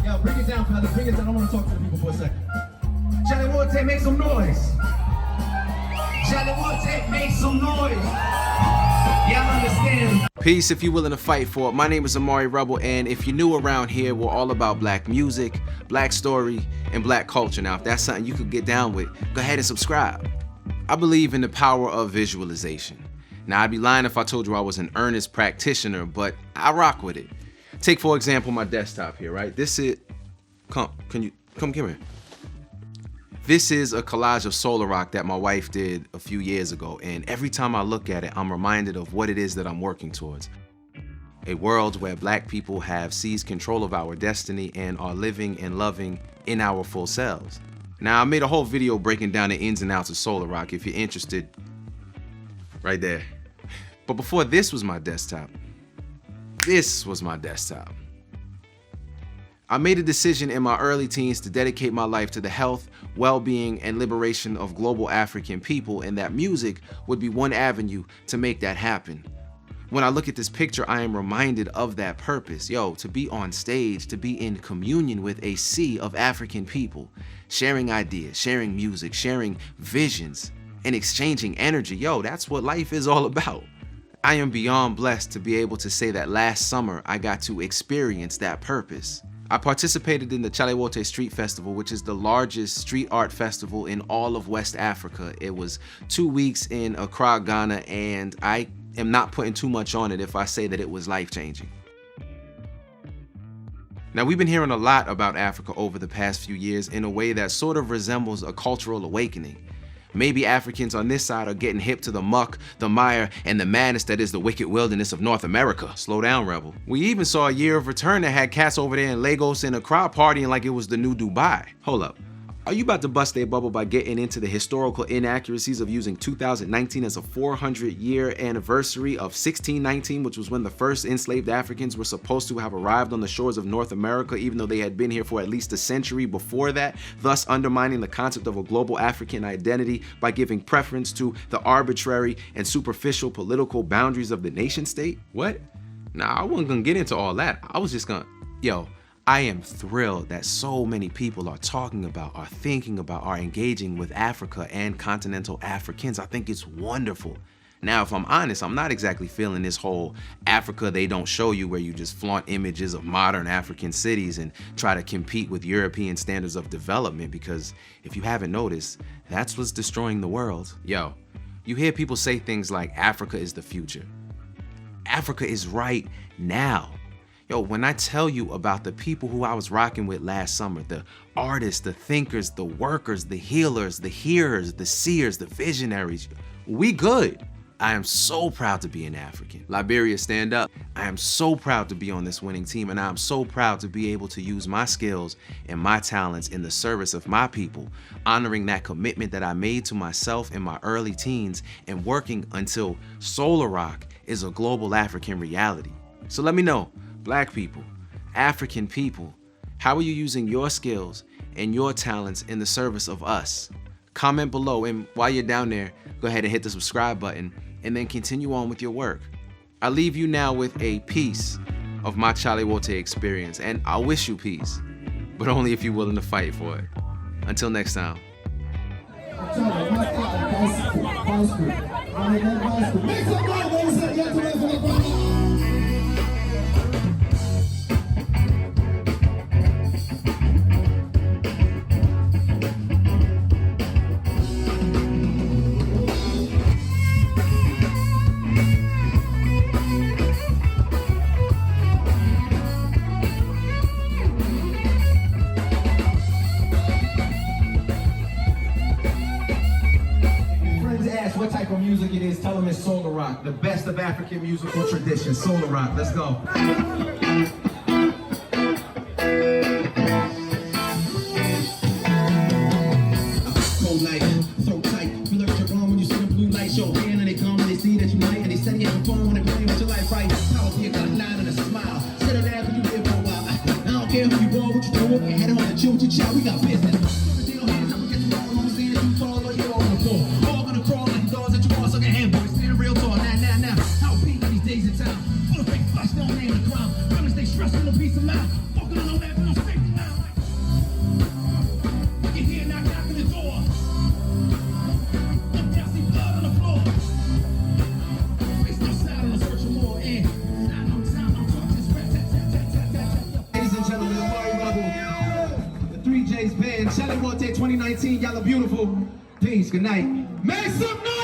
Yo, bring it down, fellas. Bring it down. I want to talk to the people for a second. Chale, Wote, make some noise. Chale, Wote, make some noise. Y'all understand? Peace if you're willing to fight for it. My name is Amari Rebel, and if you're new around here, we're all about black music, black story, and black culture. Now, if that's something you could get down with, go ahead and subscribe. I believe in the power of visualization. Now, I'd be lying if I told you I was an earnest practitioner, but I rock with it. Take, for example, my desktop here, right? This is, come here. This is a collage of solar rock that my wife did a few years ago, and every time I look at it, I'm reminded of what it is that I'm working towards. A world where black people have seized control of our destiny and are living and loving in our full selves. Now, I made a whole video breaking down the ins and outs of solar rock if you're interested, right there. But before this was my desktop, this was my desktop. I made a decision in my early teens to dedicate my life to the health, well-being, and liberation of global African people, and that music would be one avenue to make that happen. When I look at this picture, I am reminded of that purpose. Yo, to be on stage, to be in communion with a sea of African people, sharing ideas, sharing music, sharing visions, and exchanging energy. Yo, that's what life is all about. I am beyond blessed to be able to say that last summer I got to experience that purpose. I participated in the Chale Wote Street Festival, which is the largest street art festival in all of West Africa. It was 2 weeks in Accra, Ghana, and I am not putting too much on it if I say that it was life-changing. Now, we've been hearing a lot about Africa over the past few years in a way that sort of resembles a cultural awakening. Maybe Africans on this side are getting hip to the muck, the mire, and the madness that is the wicked wilderness of North America. Slow down, Rebel. We even saw a year of return that had cats over there in Lagos and Accra partying like it was the new Dubai. Hold up. Are you about to bust their bubble by getting into the historical inaccuracies of using 2019 as a 400-year anniversary of 1619, which was when the first enslaved Africans were supposed to have arrived on the shores of North America, even though they had been here for at least a century before that, thus undermining the concept of a global African identity by giving preference to the arbitrary and superficial political boundaries of the nation state? What? Nah, I wasn't gonna get into all that. I was just gonna, I am thrilled that so many people are talking about, are thinking about, are engaging with Africa and continental Africans. I think it's wonderful. Now, if I'm honest, I'm not exactly feeling this whole Africa they don't show you, where you just flaunt images of modern African cities and try to compete with European standards of development, because if you haven't noticed, that's what's destroying the world. Yo, you hear people say things like Africa is the future. Africa is right now. Yo, when I tell you about the people who I was rocking with last summer, the artists, the thinkers, the workers, the healers, the hearers, the seers, the visionaries, we good. I am so proud to be an African. Liberia, stand up. I am so proud to be on this winning team, and I am so proud to be able to use my skills and my talents in the service of my people, honoring that commitment that I made to myself in my early teens and working until solar rock is a global African reality. So let me know, Black people, African people, how are you using your skills and your talents in the service of us? Comment below, and while you're down there, go ahead and hit the subscribe button and then continue on with your work. I leave you now with a piece of my Chale Wote experience, and I wish you peace, but only if you're willing to fight for it. Until next time. What type of music it is, tell them it's solar rock, the best of African musical tradition. Solar rock, let's go. Cold night, so tight, feel like you're wrong when you see the blue light show hand and they come and they see that you might, and they say you having fun when they play with your life right. Power be a cut line and a smile, settle down when you live for a while. I don't care who you are, what you doing, and head on and chill with your child, we got business. Peace of mind. Walking on that, Wote's band. Chale Wote 2019, y'all are beautiful. Peace, good night. Make some noise!